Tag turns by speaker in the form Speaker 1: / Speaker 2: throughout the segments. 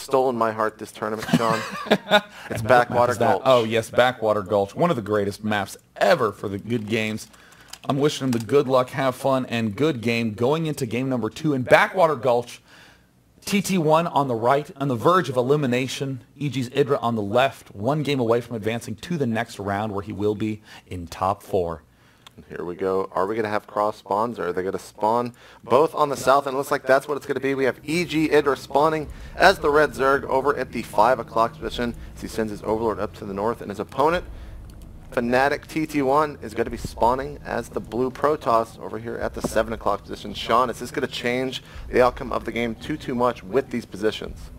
Speaker 1: stolen my heart this tournament, Sean. It's Backwater Gulch.
Speaker 2: Oh, yes, Backwater Gulch. One of the greatest maps ever for the good games. I'm wishing him the good luck, have fun, and good game going into game number 2 in Backwater Gulch. TT1 on the right, on the verge of elimination. Geniuses Idra on the left, one game away from advancing to the next round where he will be in top 4.
Speaker 1: Here we go. Are we going to have cross spawns, or are they going to spawn both on the south? And it looks like that's what it's going to be. We have Geniuses Idra spawning as the red Zerg over at the 5 o'clock position as he sends his Overlord up to the north. And his opponent, Fnatic TT1, is going to be spawning as the blue Protoss over here at the 7 o'clock position. Sean, is this going to change the outcome of the game too much with these positions?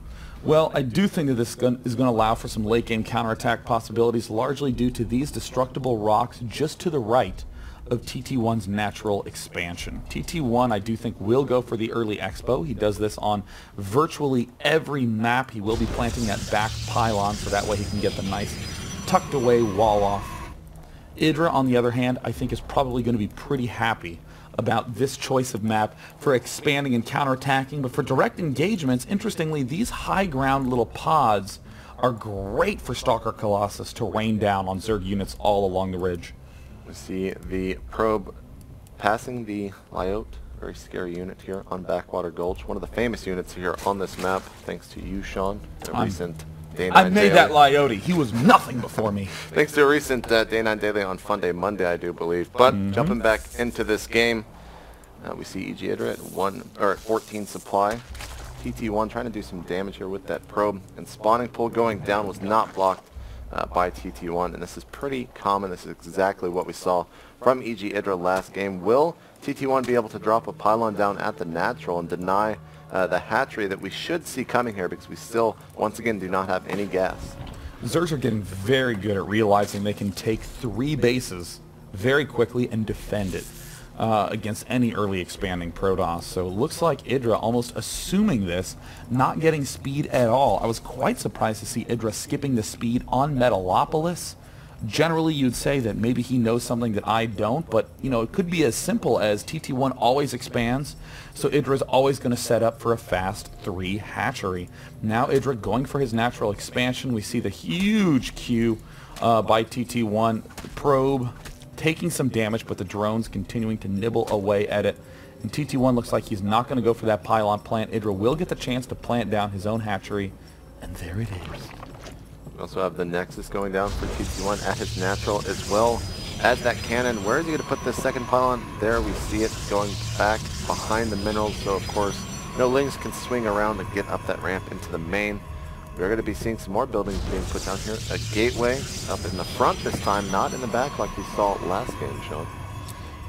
Speaker 2: Well, I do think that this is going to allow for some late game counterattack possibilities, largely due to these destructible rocks just to the right of TT1's natural expansion. TT1, I do think, will go for the early expo. He does this on virtually every map. He will be planting that back pylon so that way he can get the nice tucked away wall off. Idra, on the other hand, I think is probably going to be pretty happy about this choice of map for expanding and counterattacking, but for direct engagements, interestingly, these high ground little pods are great for Stalker Colossus to rain down on Zerg units all along the ridge.
Speaker 1: We see the probe passing the Lyot, very scary unit here on Backwater Gulch, one of the famous units here on this map, thanks to you, Sean, a recent Day 9
Speaker 2: I made
Speaker 1: daily.
Speaker 2: that Lyote. He was nothing before me.
Speaker 1: Thanks to a recent Day 9 Daily on Fun Day Monday, I do believe. But jumping back into this game, we see Geniuses Idra at 14 supply. TT1 trying to do some damage here with that probe, and spawning pool going down was not blocked by TT1, and this is pretty common. This is exactly what we saw from Geniuses Idra last game. Will TT1 be able to drop a pylon down at the natural and deny the hatchery that we should see coming here, because we still, once again, do not have any gas?
Speaker 2: Zergs are getting very good at realizing they can take 3 bases very quickly and defend it against any early expanding Protoss. So it looks like Idra almost assuming this, not getting speed at all. I was quite surprised to see Idra skipping the speed on Metalopolis. Generally, you'd say that maybe he knows something that I don't, but, you know, it could be as simple as TT1 always expands, so Idra's always going to set up for a fast 3 hatchery. Now Idra going for his natural expansion. We see the huge Q by TT1. The probe taking some damage, but the drones continuing to nibble away at it. And TT1 looks like he's not going to go for that pylon plant. Idra will get the chance to plant down his own hatchery, and there it is.
Speaker 1: We also have the Nexus going down for TT1 at his natural, as well as that cannon. Where is he going to put this second pylon? There we see it going back behind the minerals, so of course no Lings can swing around to get up that ramp into the main. We're going to be seeing some more buildings being put down here. A gateway up in the front this time, not in the back like we saw last game, Sean.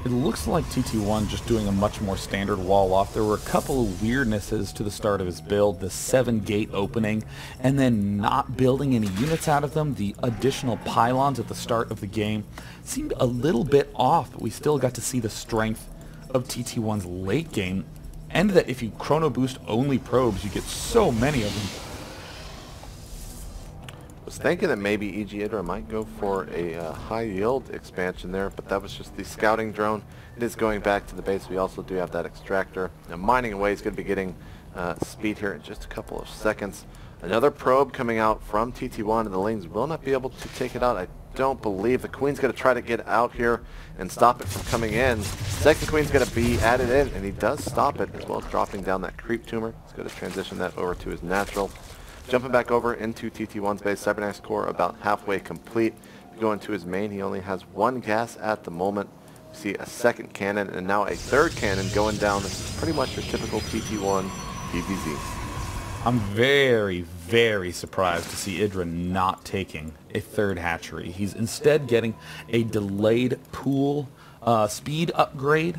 Speaker 2: It looks like TT1 just doing a much more standard wall off. There were a couple of weirdnesses to the start of his build, the 7-gate opening, and then not building any units out of them. The additional pylons at the start of the game seemed a little bit off, but we still got to see the strength of TT1's late game, and that if you chrono boost only probes, you get so many of them.
Speaker 1: I was thinking that maybe Geniuses Idra might go for a high yield expansion there, but that was just the scouting drone. It is going back to the base. We also do have that extractor. Now mining away is going to be getting speed here in just a couple of seconds. Another probe coming out from TT1, and the Lings will not be able to take it out. I don't believe. The Queen's going to try to get out here and stop it from coming in. Second Queen's going to be added in, and he does stop it, as well as dropping down that creep tumor. He's going to transition that over to his natural. Jumping back over into TT1's base, Cybernetics core about halfway complete. Go into his main, he only has 1 gas at the moment. We see a second cannon and now a third cannon going down. This is pretty much your typical TT1 PvZ.
Speaker 2: I'm very, very surprised to see Idra not taking a 3rd hatchery. He's instead getting a delayed pool speed upgrade.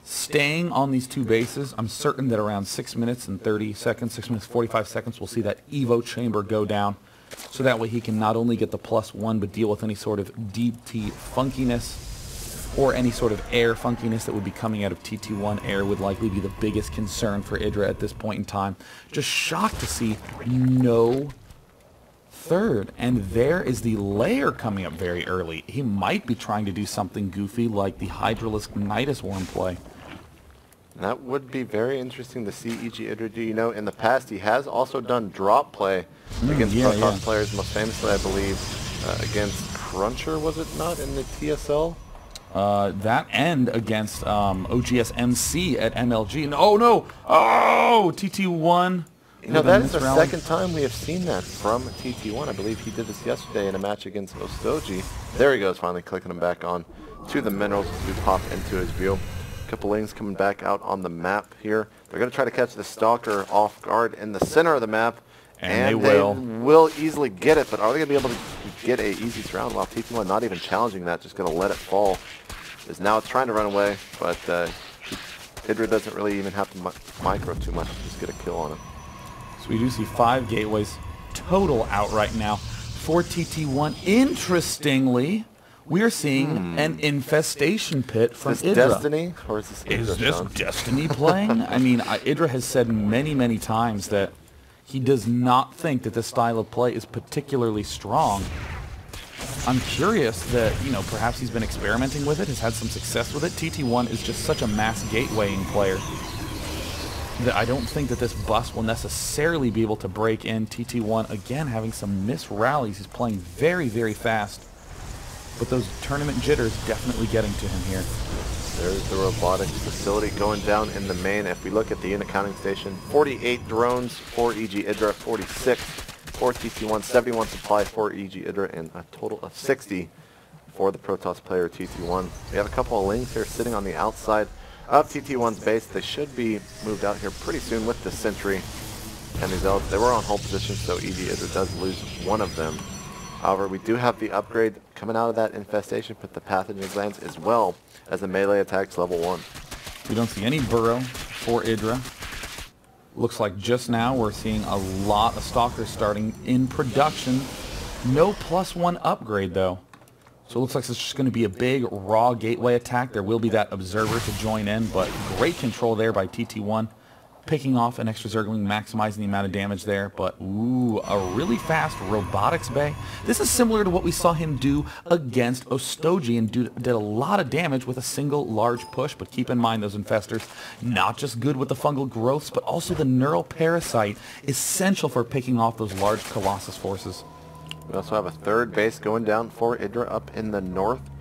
Speaker 2: Staying on these 2 bases, I'm certain that around 6 minutes and 30 seconds, 6 minutes 45 seconds, we'll see that Evo chamber go down. So that way he can not only get the +1, but deal with any sort of DT funkiness or any sort of air funkiness that would be coming out of TT1. Air would likely be the biggest concern for Idra at this point in time. Just shocked to see no 3rd. And there is the lair coming up very early. He might be trying to do something goofy like the Hydralisk Nidus Worm play.
Speaker 1: That would be very interesting to see EG Idra do. You know, in the past he has also done drop play against Protoss players, most famously I believe against Cruncher, was it not, in the TSL?
Speaker 2: That end against OGS MC at MLG. Oh no! Oh! TT1.
Speaker 1: You know, that is the second time we have seen that from TT1. I believe he did this yesterday in a match against Ostoji. There he goes, finally clicking him back on to the minerals to pop into his view. A couple lanes coming back out on the map here. They're going to try to catch the Stalker off guard in the center of the map. And they will easily get it, but are they going to be able to get a easy surround while TT1 not even challenging that, just going to let it fall? Is now it's trying to run away, but Idra doesn't really even have to micro too much to just get a kill on him.
Speaker 2: So we do see 5 gateways total out right now for TT1. Interestingly, we're seeing an infestation pit from Idra.
Speaker 1: Is this Destiny, or is this Idra?
Speaker 2: Is this Destiny playing? I mean, Idra has said many, many times that he does not think that this style of play is particularly strong. I'm curious that, you know, perhaps he's been experimenting with it, has had some success with it. TT1 is just such a mass gatewaying player that I don't think that this bus will necessarily be able to break in. TT1, again, having some missed rallies. He's playing very, very fast. But those tournament jitters definitely getting to him here.
Speaker 1: There's the robotics facility going down in the main. If we look at the unit counting station, 48 drones for EG Idra, 46 for TT1, 71 supply for EG Idra, and a total of 60 for the Protoss player TT1. We have a couple of lings here sitting on the outside of TT1's base. They should be moved out here pretty soon with the Sentry and these Zealots. They were on hold position, so EG Idra does lose one of them. However, we do have the upgrade coming out of that infestation with the pathogen glands, as well as the melee attacks level 1.
Speaker 2: We don't see any burrow for Idra. Looks like just now we're seeing a lot of Stalkers starting in production. No +1 upgrade though. So it looks like it's just going to be a big raw gateway attack. There will be that observer to join in, but great control there by TT1. Picking off an extra Zergling, maximizing the amount of damage there, but ooh, a really fast robotics bay. This is similar to what we saw him do against Ostoji, and did a lot of damage with a single large push, but keep in mind those infestors, not just good with the fungal growths, but also the neural parasite, essential for picking off those large Colossus forces.
Speaker 1: We also have a third base going down for Idra up in the north,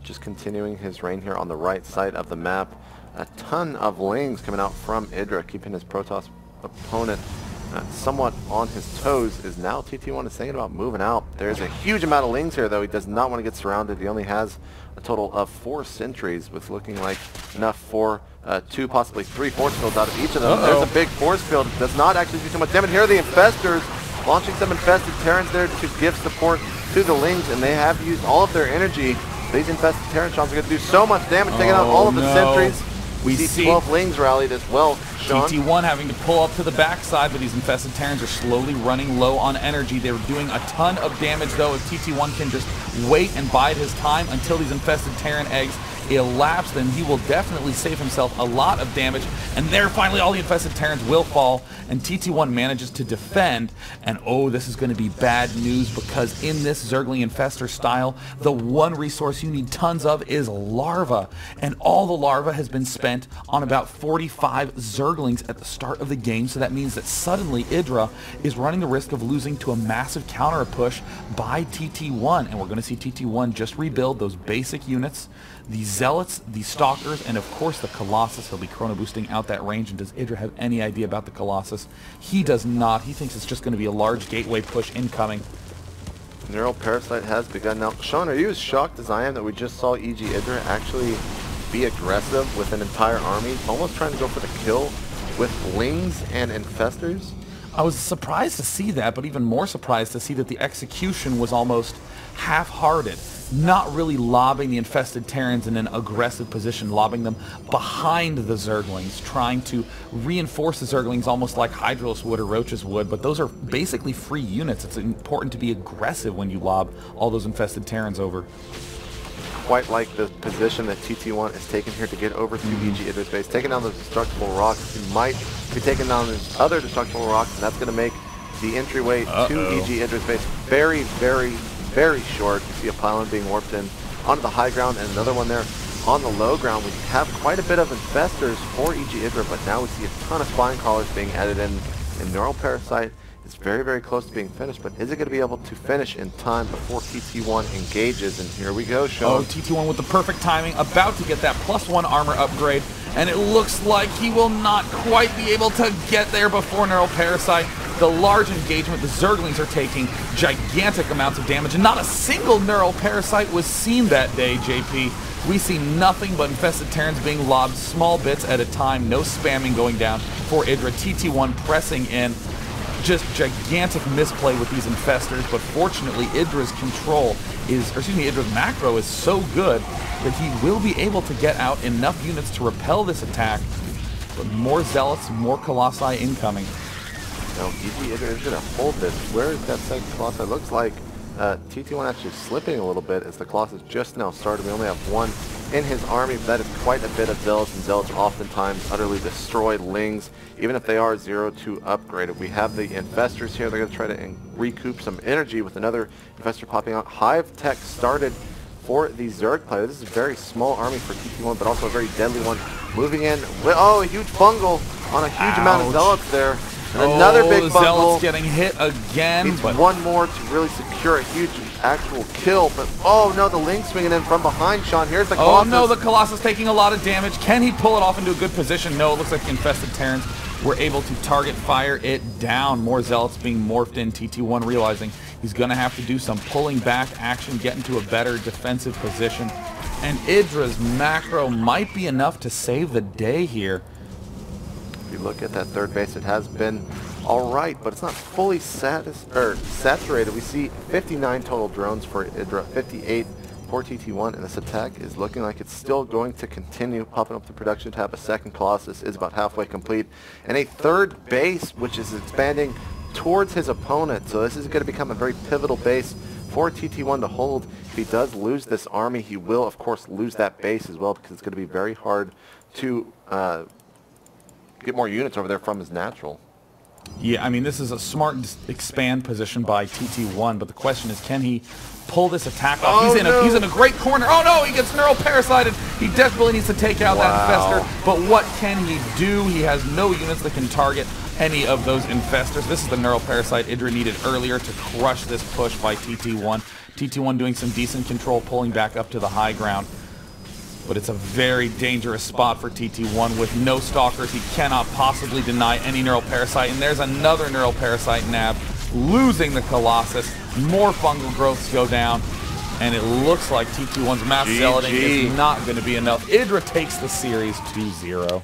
Speaker 1: just continuing his reign here on the right side of the map. A ton of lings coming out from Idra, keeping his Protoss opponent somewhat on his toes. Is now TT1 is thinking about moving out. There's a huge amount of lings here, though. He does not want to get surrounded. He only has a total of 4 sentries, with looking like enough for 2, possibly 3 force fields out of each of them. There's a big force field. It does not actually do too much damage. Here are the Infestors launching some infested Terrans there to give support to the lings, and they have used all of their energy. These infested Terran shots are going to do so much damage, taking out all of the sentries. We see 12 lings rallied as well, Sean.
Speaker 2: TT1 having to pull up to the backside, but these infested Terrans are slowly running low on energy. They're doing a ton of damage, though, if TT1 can just wait and bide his time until these infested Terran eggs elapse, then he will definitely save himself a lot of damage. And there, finally, all the infested Terrans will fall, and TT1 manages to defend. And oh, this is going to be bad news, because in this Zergling Infestor style, the one resource you need tons of is larva. And all the larva has been spent on about 45 Zerglings at the start of the game, so that means that suddenly Idra is running the risk of losing to a massive counter push by TT1. And we're going to see TT1 just rebuild those basic units, the Zealots, the Stalkers, and of course the Colossus. He'll be chrono boosting out that range. And does Idra have any idea about the Colossus? He does not. He thinks it's just going to be a large gateway push incoming.
Speaker 1: Neural Parasite has begun now. Sean, are you as shocked as I am that we just saw EG Idra actually be aggressive with an entire army, almost trying to go for the kill with lings and infestors?
Speaker 2: I was surprised to see that, but even more surprised to see that the execution was almost half-hearted. Not really lobbing the infested Terrans in an aggressive position, lobbing them behind the Zerglings, trying to reinforce the Zerglings almost like Hydralis would or Roaches would, but those are basically free units. It's important to be aggressive when you lob all those infested Terrans over.
Speaker 1: Quite like the position that TT1 is taking here to get over to EG Idra's base, taking down those destructible rocks. He might be taking down these other destructible rocks, and that's going to make the entryway to EG Idra's base very, very, very short. You see a pylon being warped in onto the high ground, and another one there on the low ground. We have quite a bit of infestors for EG Idra, but now we see a ton of spine crawlers being added in. And Neural Parasite is very, very close to being finished, but is it going to be able to finish in time before TT1 engages? And here we go, Sean.
Speaker 2: Oh, TT1 with the perfect timing, about to get that +1 armor upgrade, and it looks like he will not quite be able to get there before Neural Parasite. The large engagement, the Zerglings are taking gigantic amounts of damage, and not a single Neural Parasite was seen that day, JP. We see nothing but infested Terrans being lobbed small bits at a time, no spamming going down for Idra. TT1 pressing in, just gigantic misplay with these infestors, but fortunately Idra's control is, or excuse me, Idra's macro is so good that he will be able to get out enough units to repel this attack, but more Zealots, more Colossi incoming.
Speaker 1: No, EG Idra is going to hold this. Where is that second Colossi? It looks like TT1 actually slipping a little bit as the Colossus just now started. We only have one in his army, but that is quite a bit of Zealots, and Zealots oftentimes utterly destroy Lings, even if they are 0-2 upgraded. We have the Infestors here. They're going to try to recoup some energy with another Infestor popping out. Hive Tech started for the Zerg player. This is a very small army for TT1, but also a very deadly one. Moving in. Oh, a huge fungal on a huge amount of Zealots there. And another big fungal.
Speaker 2: Zealots getting hit again.
Speaker 1: But one more to really secure a huge actual kill. But oh no, the Link swinging in from behind, Sean. Here's the Colossus.
Speaker 2: Oh no, the Colossus taking a lot of damage. Can he pull it off into a good position? No, it looks like the infested Terrans were able to target fire it down. More Zealots being morphed in. TT1 realizing he's going to have to do some pulling back action, get into a better defensive position. And Idra's macro might be enough to save the day here.
Speaker 1: If you look at that third base, it has been all right, but it's not fully saturated. We see 59 total drones for Idra, 58 for TT1, and this attack is looking like it's still going to continue. Popping up the production tab, a second Colossus is about halfway complete, and a third base which is expanding towards his opponent. So this is going to become a very pivotal base for TT1 to hold. If he does lose this army, he will of course lose that base as well, because it's going to be very hard to get more units over there from his natural.
Speaker 2: Yeah, I mean, this is a smart expand position by TT1, but the question is, can he pull this attack off?
Speaker 1: Oh,
Speaker 2: he's in a great corner. Oh no, he gets Neural Parasited. He desperately needs to take out that Infestor, but what can he do? He has no units that can target any of those Infestors. This is the Neural Parasite Idra needed earlier to crush this push by TT1. TT1 doing some decent control, pulling back up to the high ground. But it's a very dangerous spot for TT1 with no Stalkers. He cannot possibly deny any Neural Parasite. And there's another Neural Parasite nab, losing the Colossus. More fungal growths go down. And it looks like TT1's mass zealoting is not going to be enough. Idra takes the series 2-0.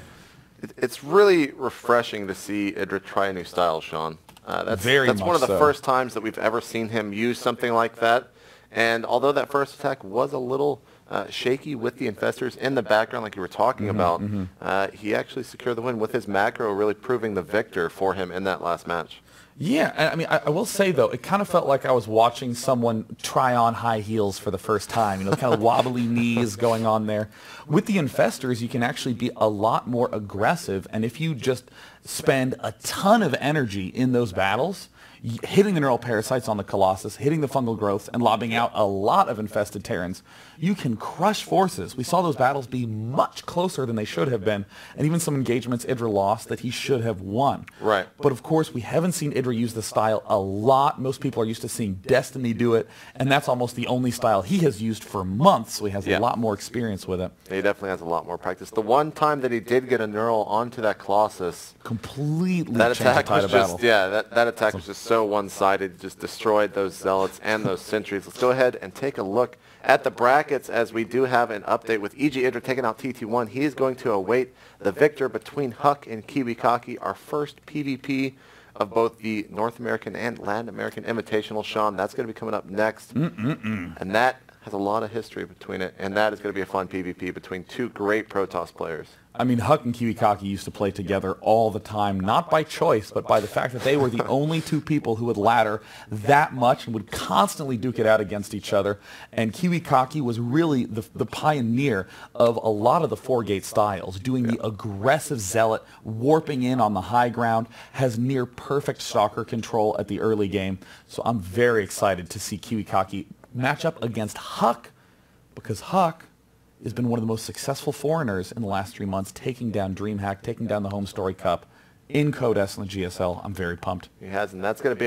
Speaker 1: It's really refreshing to see Idra try a new style, Sean. That's one of the first times that we've ever seen him use something like that. And although that first attack was a little shaky with the Infestors in the background like you were talking about, he actually secured the win with his macro really proving the victor for him in that last match.
Speaker 2: Yeah, I mean, I will say, though, it kind of felt like I was watching someone try on high heels for the first time. You know, kind of wobbly knees going on there. With the Infestors, you can actually be a lot more aggressive, and if you just spend a ton of energy in those battles, hitting the Neural Parasites on the Colossus, hitting the fungal growths, and lobbing out a lot of infested Terrans, you can crush forces. We saw those battles be much closer than they should have been, and even some engagements Idra lost that he should have won.
Speaker 1: Right.
Speaker 2: But of course, we haven't seen Idra use the style a lot. Most people are used to seeing Destiny do it, and that's almost the only style he has used for months, so he has a lot more experience with it.
Speaker 1: He definitely has a lot more practice. The one time that he did get a Neural onto that Colossus,
Speaker 2: completely
Speaker 1: that
Speaker 2: changed the
Speaker 1: attack
Speaker 2: tide
Speaker 1: was
Speaker 2: of battle.
Speaker 1: that attack was just so one-sided, just destroyed those Zealots and those Sentries. Let's go ahead and take a look at the brackets, as we do have an update with EG Idra taking out TT1. He is going to await the victor between Huck and Kiwikaki, our first PvP of both the North American and Latin American Invitational, Sean. That's going to be coming up next. And that has a lot of history between it, and that is going to be a fun PvP between two great Protoss players.
Speaker 2: I mean, Huck and Kiwikaki used to play together all the time, not by choice, but by the fact that they were the only two people who would ladder that much and would constantly duke it out against each other. And Kiwikaki was really the pioneer of a lot of the four-gate styles, doing the aggressive zealot, warping in on the high ground, has near-perfect stalker control at the early game. So I'm very excited to see Kiwikaki match up against Huck, because Huck has been one of the most successful foreigners in the last 3 months, taking down DreamHack, taking down the Home Story Cup in Codes and the GSL. I'm very pumped.
Speaker 1: He has, and that's going to be